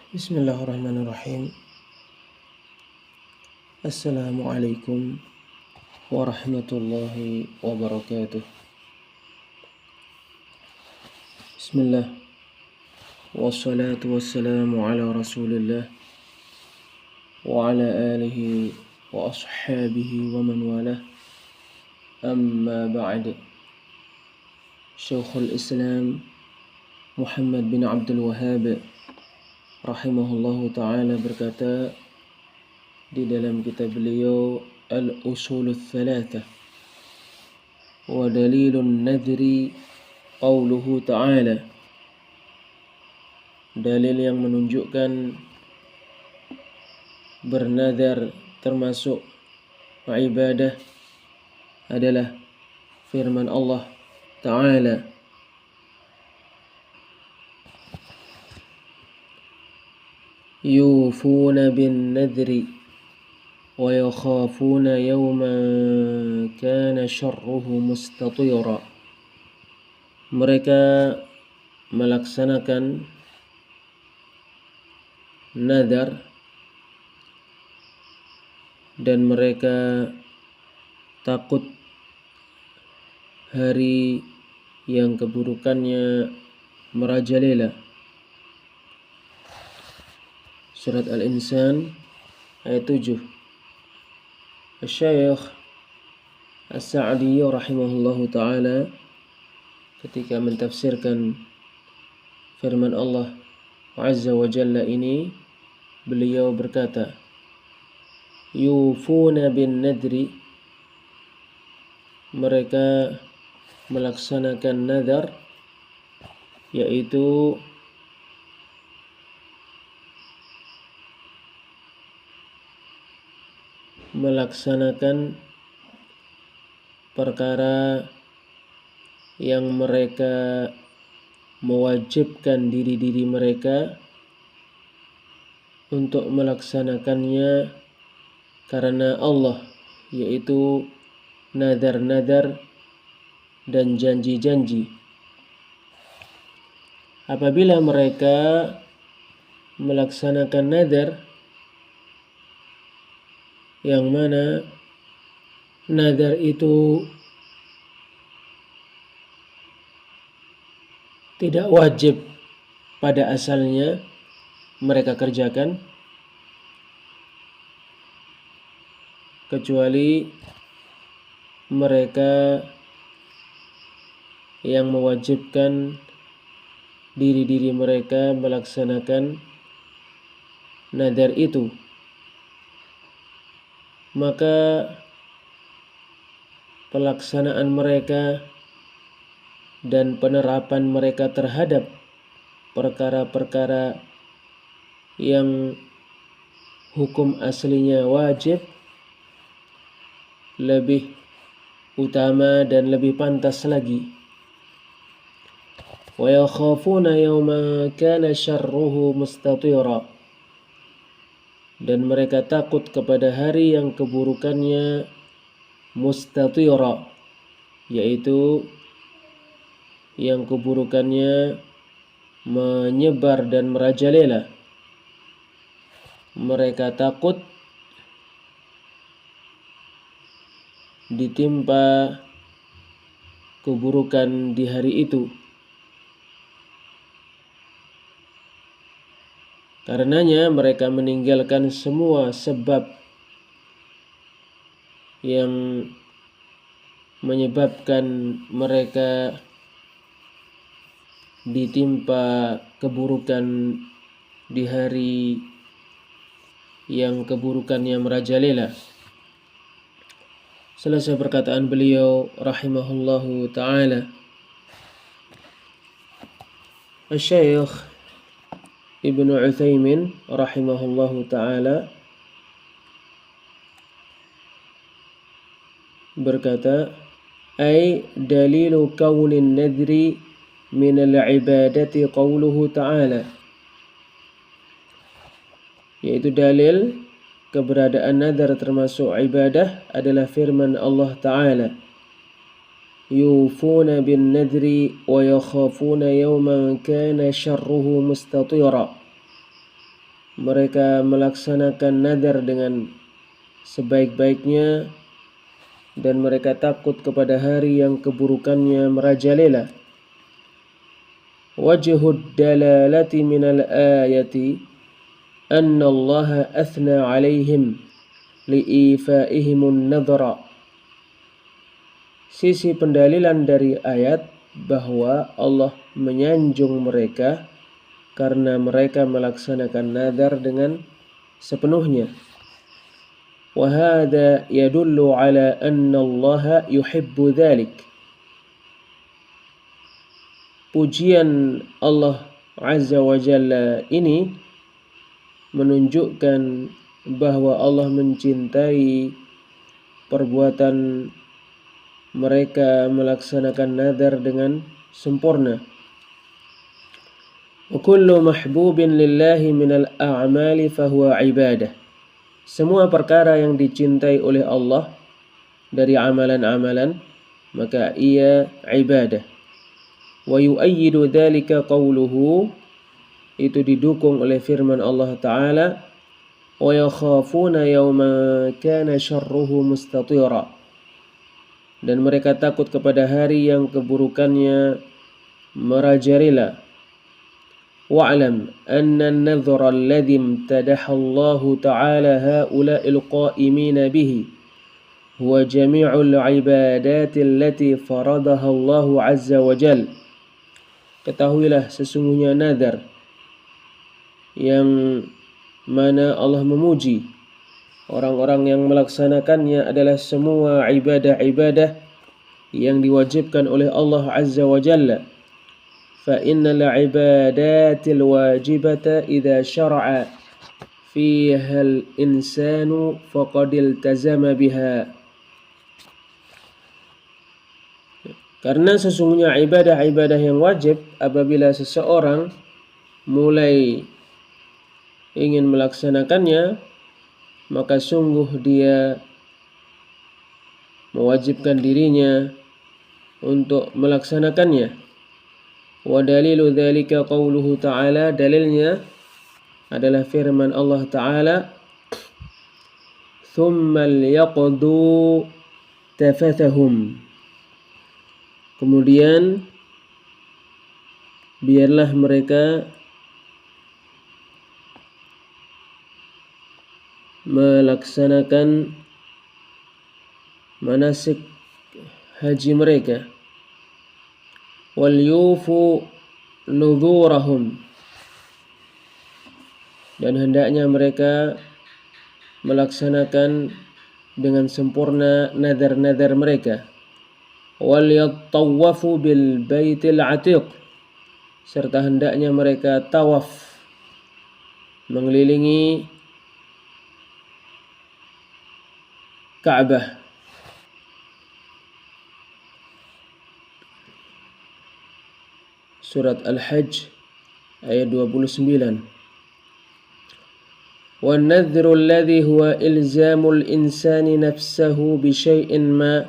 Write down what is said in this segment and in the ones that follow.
Bismillahirrahmanirrahim. Assalamualaikum warahmatullahi wabarakatuh. Bismillah. Wassalatu wassalamu ala rasulillah wa ala alihi wa ashabihi wa man walah. Amma ba'd. Syekhul Islam Muhammad bin Abdul Wahhab rahimahullahu ta'ala berkata di dalam kitab beliau Al-Usulul Thalathah, wa dalilun nadri qauluhu ta'ala, dalil yang menunjukkan bernadar termasuk ibadah adalah firman Allah Ta'ala, yufuna bin nadri wa yakhafuna yawman kana syarruhu mustatira. Mereka melaksanakan nadar dan mereka takut hari yang keburukannya merajalela. Surat Al-Insan ayat 7. Syekh As-Sa'di rahimahullahu ta'ala ketika mentafsirkan firman Allah Azza wa Jalla ini, beliau berkata, yufuna bin nadri, mereka melaksanakan nadar, yaitu melaksanakan perkara yang mereka mewajibkan diri-diri mereka untuk melaksanakannya karena Allah, yaitu nadar-nadar dan janji-janji. Apabila mereka melaksanakan nadar, yang mana nadar itu tidak wajib pada asalnya mereka kerjakan, kecuali mereka yang mewajibkan diri-diri mereka melaksanakan nadar itu, maka pelaksanaan mereka dan penerapan mereka terhadap perkara-perkara yang hukum aslinya wajib lebih utama dan lebih pantas lagi. Wa yakhafuna yawman kana syarruhu mustatira, dan mereka takut kepada hari yang keburukannya mustatira, yaitu yang keburukannya menyebar dan merajalela. Mereka takut ditimpa keburukan di hari itu. Karenanya mereka meninggalkan semua sebab yang menyebabkan mereka ditimpa keburukan di hari yang keburukannya merajalela. Selesai perkataan beliau rahimahullahu ta'ala, Syekh Ibnu Utsaimin rahimahullahu ta'ala berkata, ay dalilu kaunin nadri min al-ibadati qawluhu ta'ala, yaitu dalil keberadaan nadar termasuk ibadah adalah firman Allah Ta'ala, yufuna bin nadri wa yakhafuna yawman kana syarruhu mustatira. mereka melaksanakan nadar dengan sebaik-baiknya, dan mereka takut kepada hari yang keburukannya merajalela. Wajhud dalalati minal ayati anna Allah athna alaihim liifaihimun nadhara. Sisi pendalilan dari ayat bahwa Allah menyanjung mereka karena mereka melaksanakan nadar dengan sepenuhnya. وهذا يدل على أن الله يحب ذلك. Pujian Allah Azza wa Jalla ini menunjukkan bahwa Allah mencintai perbuatan mereka melaksanakan nadar dengan sempurna. Wa kullu mahbubin lillahi minal a'mali fahuwa ibadah. Semua perkara yang dicintai oleh Allah dari amalan-amalan, maka ia ibadah. Wa yu'ayyidu dhalika qawluhu, itu didukung oleh firman Allah Ta'ala, wa yakhafuna yawma kana syarruhu mustatira. Dan mereka takut kepada hari yang keburukannya merajalela. Wa'lam anna an-nadhra alladhi imtadaha Allah Ta'ala ha'ula'il qa'imina bihi huwa jami'ul ibadati allati faradaha Allah Azza wa Jal. Ketahuilah sesungguhnya nadar yang mana Allah memuji orang-orang yang melaksanakannya adalah semua ibadah-ibadah yang diwajibkan oleh Allah Azza wa Jalla. فإن العبادات الواجبة إذا شرع فيها الإنسان فقد التزم بها. Karena sesungguhnya ibadah-ibadah yang wajib, apabila seseorang mulai ingin melaksanakannya, maka sungguh dia mewajibkan dirinya untuk melaksanakannya. Wa dalilu dzalika qauluhu ta'ala, dalilnya adalah firman Allah Ta'ala, thumma liyaqdu tafathahum. Kemudian biarlah mereka melaksanakan manasik haji mereka. Wal yufu nudhurahum, dan hendaknya mereka melaksanakan dengan sempurna nadar-nadar mereka. Wal yattawafu bil baitil atiq, serta hendaknya mereka tawaf mengelilingi Ka'bah. Surat Al-Hajj ayat 29. وَالنَّذْرُ الَّذِي هُوَ إِلْزَامُ الْإِنسَانِ نَفْسَهُ بِشَيْءٍ مَا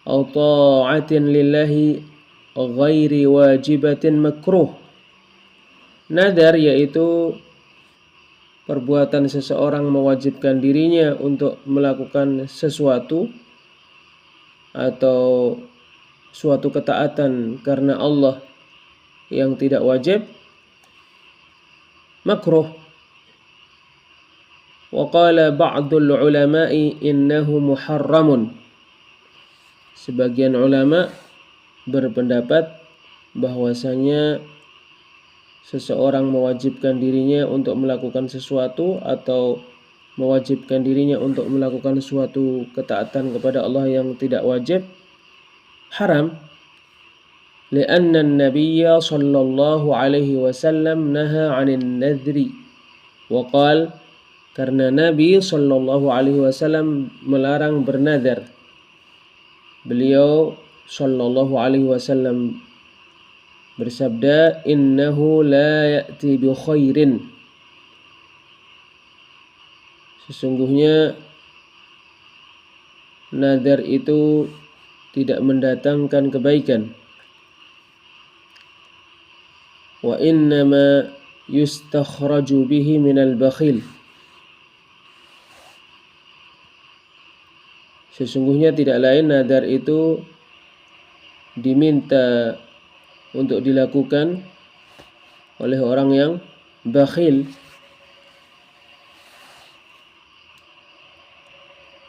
أَوْ طَاعَةٍ لِلَّهِ غَيْرِ وَاجِبَةٍ مَكْرُوهٍ. Nadar yaitu perbuatan seseorang mewajibkan dirinya untuk melakukan sesuatu atau suatu ketaatan karena Allah yang tidak wajib, makruh. Wa qala ba'dul ulama'i innahu muharramun. Sebagian ulama berpendapat bahwasanya seseorang mewajibkan dirinya untuk melakukan sesuatu atau mewajibkan dirinya untuk melakukan suatu ketaatan kepada Allah yang tidak wajib, haram. لأن النبي صلى الله عليه وسلم نهى عن النذر وقال, karena Nabi sallallahu alaihi wasallam melarang bernadar. Beliau sallallahu alaihi wasallam bersabda, innahu la ya'ti bi khairin, sesungguhnya nadar itu tidak mendatangkan kebaikan. Wa innama yustakhraju bihi minal bakhil. Sesungguhnya tidak lain nadar itu diminta untuk dilakukan oleh orang yang bakhil.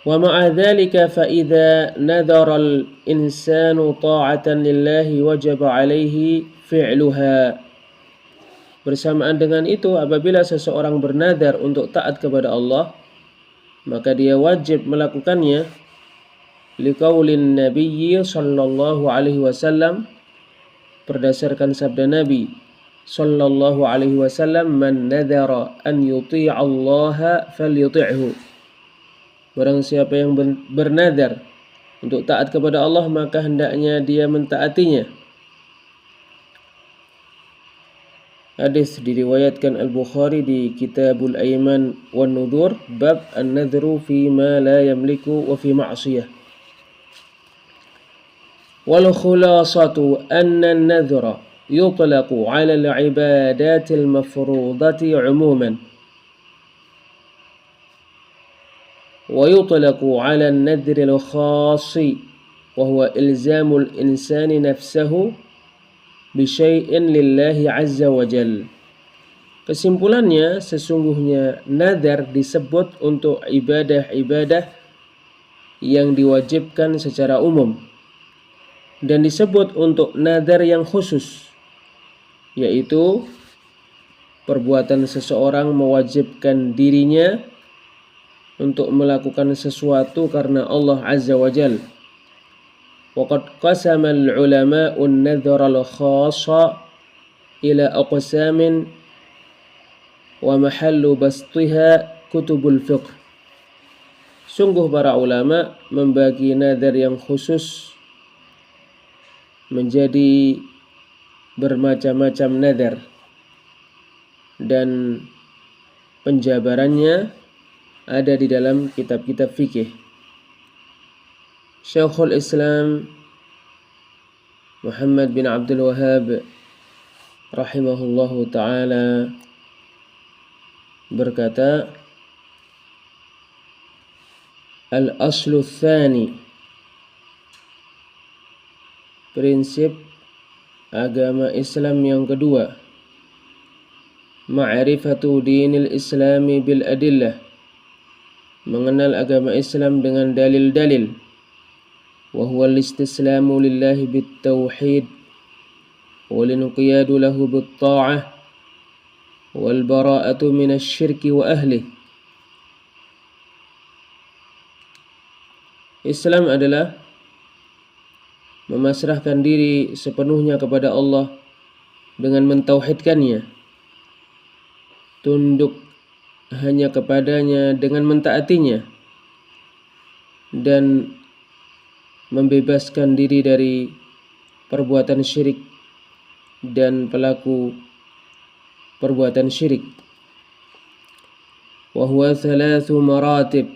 Wa ma'a dzalika fa idza nadhara al-insanu ta'atan lillahi wajaba 'alaihi fi'luha. Bersamaan dengan itu, apabila seseorang bernadar untuk taat kepada Allah, maka dia wajib melakukannya. Liqaulin Nabiyyi sallallahu alaihi wasallam, berdasarkan sabda Nabi sallallahu alaihi wasallam, man nadhara an yuti'a Allah falyuti'hu. Barang siapa yang bernadar untuk taat kepada Allah, maka hendaknya dia mentaatinya. Hadis diriwayatkan Al-Bukhari di Kitabul Aiman wan Nudur, bab an-nadhru fi ma la yamliku wa fi ma'siyah. Wal khulasatu anna an-nadhra yutlaqu 'ala al-'ibadati al-mafrudati 'umuman wa yutlaqu 'ala an-nadhri al-khassi wa huwa ilzamul insani nafsahu bi syai'in lillahi 'azza wa jalla. Kesimpulannya, sesungguhnya nadar disebut untuk ibadah-ibadah yang diwajibkan secara umum, dan disebut untuk nadar yang khusus, yaitu perbuatan seseorang mewajibkan dirinya untuk melakukan sesuatu karena Allah Azza wa Jalla. Waqad qasama al-ulama'u an-nadhra al-khassa ila aqsamin wa mahallu bastiha kutubul fiqh. Sungguh para ulama membagi nadar yang khusus menjadi bermacam-macam nadar, dan penjabarannya ada di dalam kitab-kitab fikih. Syekhul Islam Muhammad bin Abdul Wahhab rahimahullahu ta'ala berkata, al-aslu tsani, prinsip agama Islam yang kedua, ma'rifatu dinil islami bil adillah, mengenal agama Islam dengan dalil-dalil. Wa huwa al-istislamu lillahi bit tauhid wal inqiyadu lahu bit ta'ah wal bara'atu minasy syirki wa ahlihi. Islam adalah memasrahkan diri sepenuhnya kepada Allah dengan mentauhidkannya, tunduk hanya kepadanya dengan mentaatinya, dan membebaskan diri dari perbuatan syirik dan pelaku perbuatan syirik. Wa huwa thalathu maratib.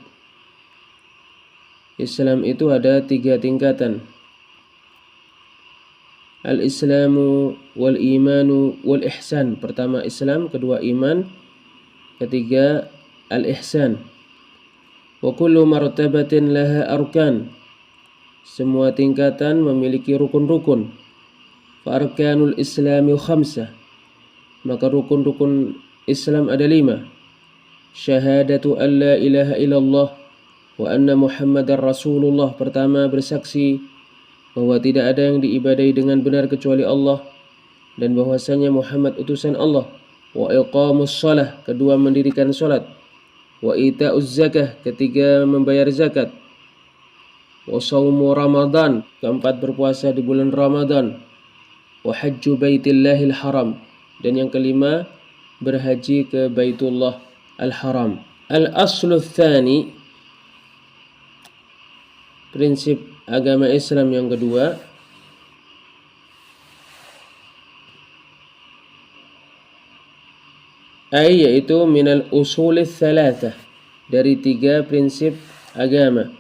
Islam itu ada 3 tingkatan. Al-Islamu wal imanu wal ihsan. Pertama Islam, kedua iman, ketiga al-ihsan. Wa kullu martabatin laha arkan. Semua tingkatan memiliki rukun-rukun. Fa arkanul islami khamsah. Maka rukun-rukun Islam ada 5. Syahadatu an la ilaha illallah wa anna Muhammadar Rasulullah. Pertama, bersaksi bahwa tidak ada yang diibadai dengan benar kecuali Allah, dan bahwasanya Muhammad utusan Allah. Wa iqamus shalah. Kedua, mendirikan salat. Wa ita'uz zakah. Ketiga, membayar zakat. Wa shaumu Ramadan. Keempat, berpuasa di bulan Ramadan. Wa hajju baitillahil haram. Dan yang kelima, berhaji ke Baitullah al-Haram. Al-aslu tsani, prinsip agama Islam yang kedua, yaitu minal usulis tsalatsa, dari 3 prinsip agama.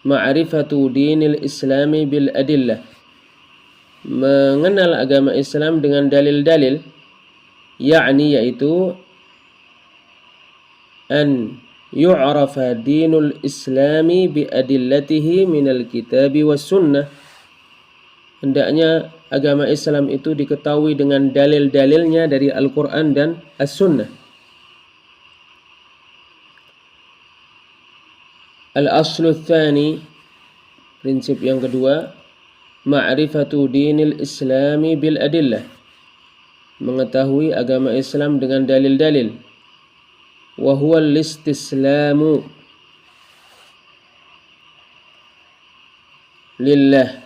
Ma'rifatu dinil islami bil adillah, mengenal agama Islam dengan dalil-dalil. yakni yaitu an yu'rafa dinul islami bi adillatihi minal kitabi was sunnah. Hendaknya agama Islam itu diketahui dengan dalil-dalilnya dari Al-Quran dan As-Sunnah. Al-aslu tsani, prinsip yang kedua, ma'rifatu dinil islami bil adillah, mengetahui agama Islam dengan dalil-dalil. Wa huwa al-istislamu lillah.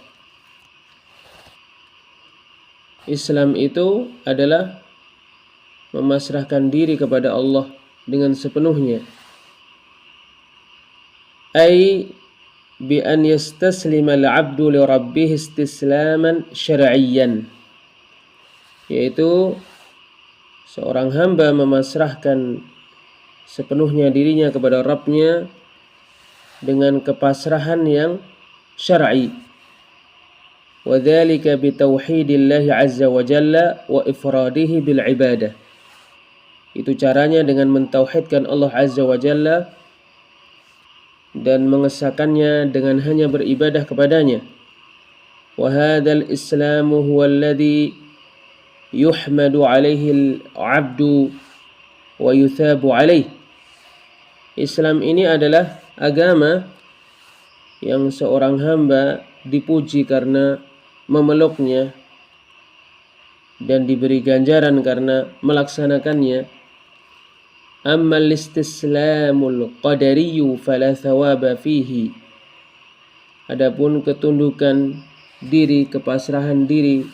Islam itu adalah memasrahkan diri kepada Allah dengan sepenuhnya. Ay bi an yastaslima al-'abdu li rabbih istislaman syar'iyyan, yaitu seorang hamba memasrahkan sepenuhnya dirinya kepada Rabbnya dengan kepasrahan yang syar'i. Wa dzalika bi tauhidillah azza wa jalla wa ifradihi bil ibadah. Itu caranya dengan mentauhidkan Allah azza wa jalla dan mengesahkannya dengan hanya beribadah kepadanya. Wa hadzal islamu huwa alladhi yuhmadu alaihi al-'abdu wa yuthabu alaihi. Islam ini adalah agama yang seorang hamba dipuji karena memeluknya dan diberi ganjaran karena melaksanakannya. Amma al-istislamul qadariyyu fala thawaba fihi. Adapun ketundukan diri, kepasrahan diri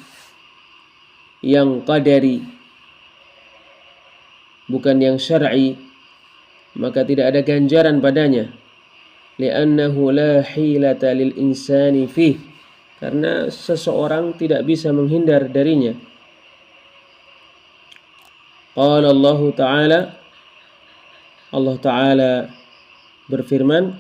yang qadari, bukan yang syar'i, maka tidak ada ganjaran padanya. Li'annahu la hilata lil insani fihi, karena seseorang tidak bisa menghindar darinya. Qala Allah Ta'ala, Allah Ta'ala berfirman,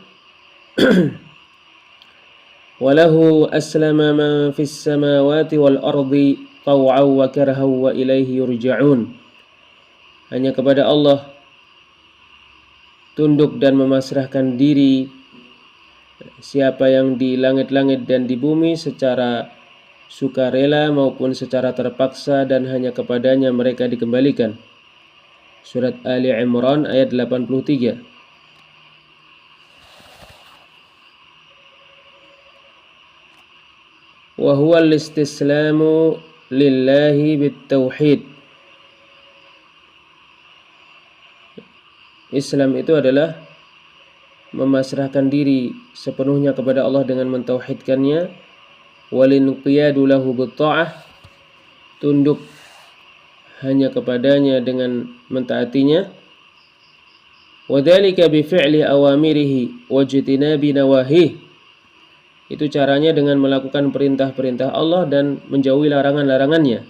walahu aslama man fis samawati wal ardi taw'aw wa karhaw wa ilaihi yurja'un. Hanya kepada Allah tunduk dan memasrahkan diri siapa yang di langit-langit dan di bumi secara sukarela maupun secara terpaksa, dan hanya kepadanya mereka dikembalikan. Surat Ali Imran ayat 83. Wa huwa al-istislamu lillahi bit-tauhid. Islam itu adalah memasrahkan diri sepenuhnya kepada Allah dengan mentauhidkannya. Walinqiyadu lahu bitta'ah, tunduk hanya kepadanya dengan mentaatinya. Wadzalika bi fi'li awamirihi wajtinabi nawahih. Itu caranya dengan melakukan perintah-perintah Allah dan menjauhi larangan-larangannya.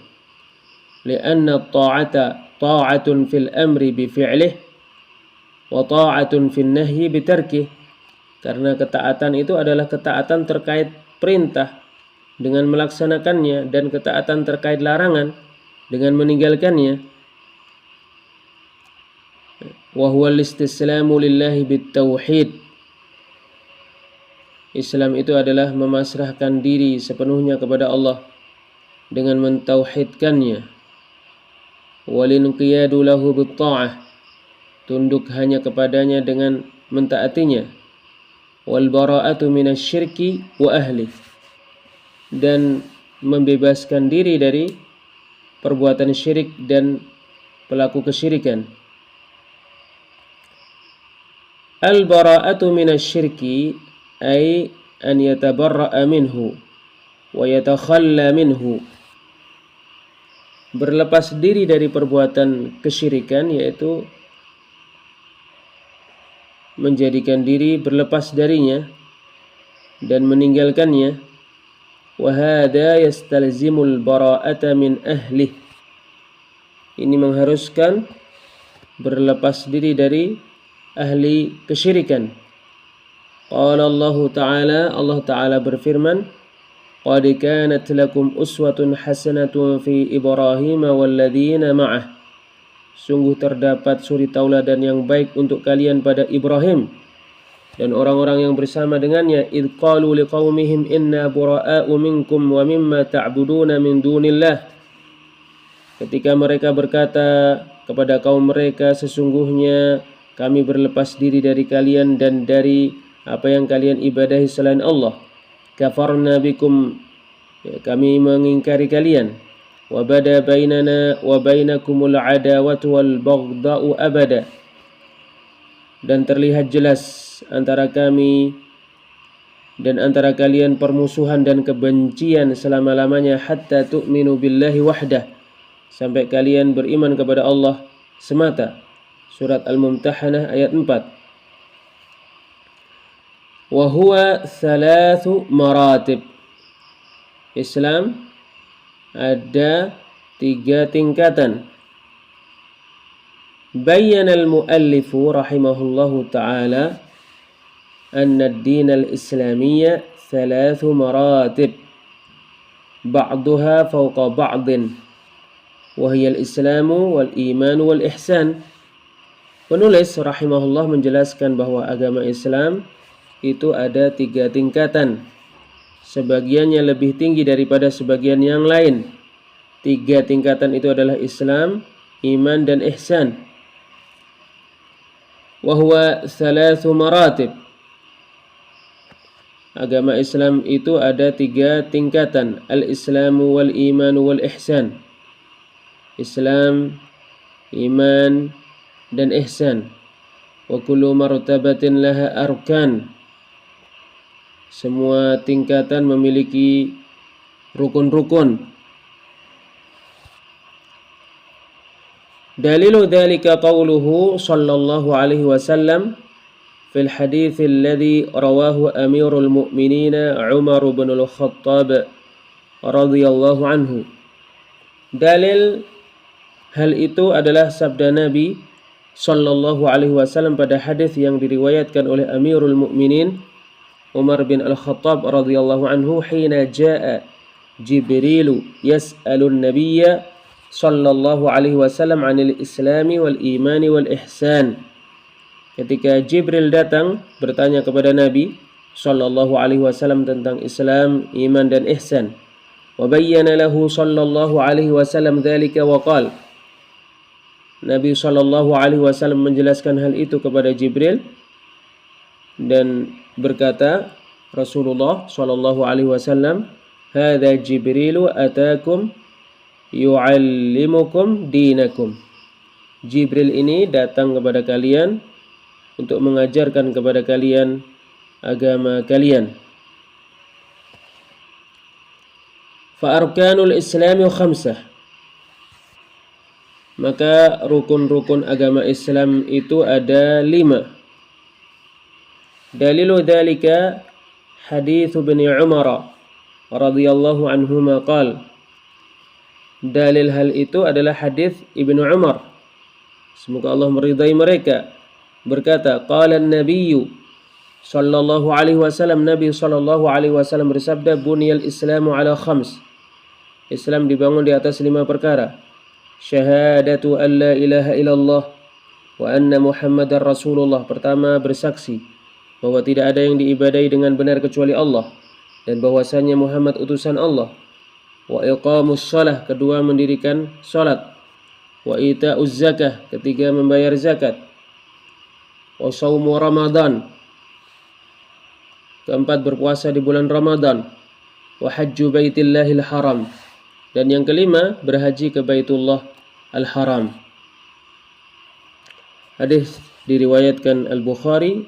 Li'anna ta'ata ta'atun fil amri bi fi'lihi wa ta'atun fin nahyi bi tarkih. Karena ketaatan itu adalah ketaatan terkait perintah dengan melaksanakannya, dan ketaatan terkait larangan dengan meninggalkannya. Wa huwa al-istislamu lillahi bit-tauhid. Islam itu adalah memasrahkan diri sepenuhnya kepada Allah dengan mentauhidkannya. Walinqiyadu lahu bit-ta'ah, tunduk hanya kepadanya dengan mentaatinya. Wal bara'atu minasyirki wa ahli, dan membebaskan diri dari perbuatan syirik dan pelaku kesyirikan. Al bara'atu minasyirki ay an yatabarra'a minhu wa yatakhalla minhu. Berlepas diri dari perbuatan kesyirikan, yaitu menjadikan diri berlepas darinya dan meninggalkannya. Wa hadha yastalzimul bara'ata min ahli. Ini mengharuskan berlepas diri dari ahli kesyirikan. Qala Allah Ta'ala, Allah Ta'ala berfirman, qad kanat lakum uswatun hasanatun fi Ibrahim walladzina ma'ah sungguh terdapat suri tauladan yang baik untuk kalian pada Ibrahim dan orang-orang yang bersama dengannya. Idh qalu liqaumihim inna bura'a'u minkum wa mimma ta'buduna min dunillah. Ketika mereka berkata kepada kaum mereka, sesungguhnya kami berlepas diri dari kalian dan dari apa yang kalian ibadahi selain Allah. Kafarna bikum, kami mengingkari kalian. Wa bada bainana wa bainakumul adawatu wal baghda'u abada. Dan terlihat jelas antara kami dan antara kalian permusuhan dan kebencian selama-lamanya hatta tu'minu billahi wahdah, sampai kalian beriman kepada Allah semata. Surat Al-Mumtahanah ayat 4. Wa huwa thalathu maratib. Islam ada 3 tingkatan. Bayyana al-muallifu rahimahullahu ta'ala anna ad-din al-islamiyya thalathu maratib ba'duha fawqa ba'din wa hiya al-islamu wal-iman wal-ihsan. Penulis rahimahullah menjelaskan bahwa agama Islam itu ada 3 tingkatan. Sebagiannya lebih tinggi daripada sebagian yang lain. 3 tingkatan itu adalah Islam, iman, dan ihsan. Wa huwa thalathu maratib. Agama Islam itu ada 3 tingkatan. Al-Islamu wal-imanu wal-ihsan. Islam, iman, dan ihsan. Wa kullu martabatin laha arkan. Semua tingkatan memiliki rukun-rukun. Dalilu dzalika qauluhu sallallahu alaihi wasallam fil hadits alladhi rawahu Amirul Mu'minin Umar bin Al-Khattab radhiyallahu anhu. Dalil hal itu adalah sabda Nabi sallallahu alaihi wasallam pada hadis yang diriwayatkan oleh Amirul Mu'minin Umar bin Al-Khattab radhiyallahu anhu, hina jaa Jibrilu yas'alun nabiyya sallallahu alaihi wasallam 'anil islami wal imani wal ihsan. Ketika Jibril datang bertanya kepada Nabi sallallahu alaihi wasallam tentang Islam, iman, dan ihsan. Wa bayyana lahu sallallahu alaihi wasallam dzalika wa qala. Nabi sallallahu alaihi wasallam menjelaskan hal itu kepada Jibril dan berkata, Rasulullah sallallahu alaihi wasallam, "Hadza Jibrilu ataakum yu'allimukum dinakum." Jibril ini datang kepada kalian untuk mengajarkan kepada kalian agama kalian. Fa arkanul Islami khamsah. Maka rukun-rukun agama Islam itu ada 5. Dalilu dzalika hadits Ibnu Umar radhiyallahu anhuma qala. Dalil hal itu adalah hadis Ibnu Umar, semoga Allah meridai mereka, berkata, qala an-nabiyyu sallallahu alaihi wasallam, Nabi sallallahu alaihi wasallam bersabda, buniyal islamu ala khams. Islam dibangun di atas 5 perkara. Syahadatu an la ilaha illallah wa anna Muhammadar Rasulullah. Pertama, bersaksi bahwa tidak ada yang diibadai dengan benar kecuali Allah dan bahwasanya Muhammad utusan Allah. Wa iqamus shalah. Kedua, mendirikan salat. Wa ita'uz zakah. Ketiga, membayar zakat. Wa shaumu Ramadan. Keempat, berpuasa di bulan Ramadan. Wa hajju baitillahil haram. Dan yang kelima, berhaji ke Baitullah Al-Haram. Hadis diriwayatkan Al-Bukhari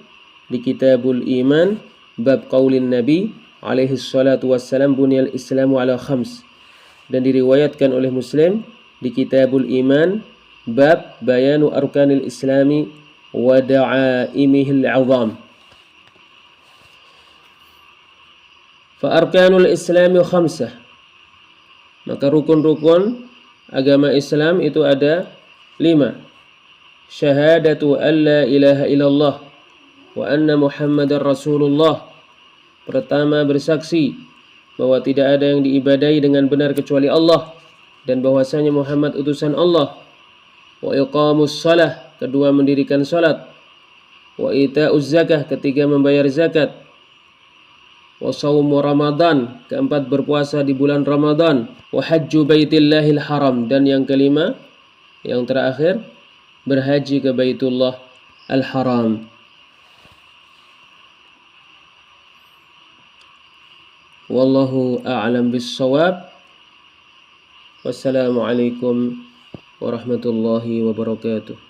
di Kitabul Iman, bab qaulin Nabi alaihi salatu wassalam, buniyal islamu ala khams. Dan diriwayatkan oleh Muslim di Kitabul Iman, bab bayanu arkanil islami wa da'aimihil 'azam. Fa arkanul islami khamsah. Maka rukun-rukun agama Islam itu ada 5. Syahadatu an la ilaha illallah wa anna Muhammadar Rasulullah. Pertama, bersaksi bahwa tidak ada yang diibadai dengan benar kecuali Allah dan bahwasanya Muhammad utusan Allah. wa iqamus shalah, kedua mendirikan salat, wa ita'uz zakah, ketiga membayar zakat, wa shaumu Ramadan, keempat berpuasa di bulan Ramadan, wa hajju baitillahil haram, dan yang kelima, yang terakhir, berhaji ke Baitullah al-Haram. Wallahu a'lam bis-shawab. Wassalamualaikum warahmatullahi wabarakatuh.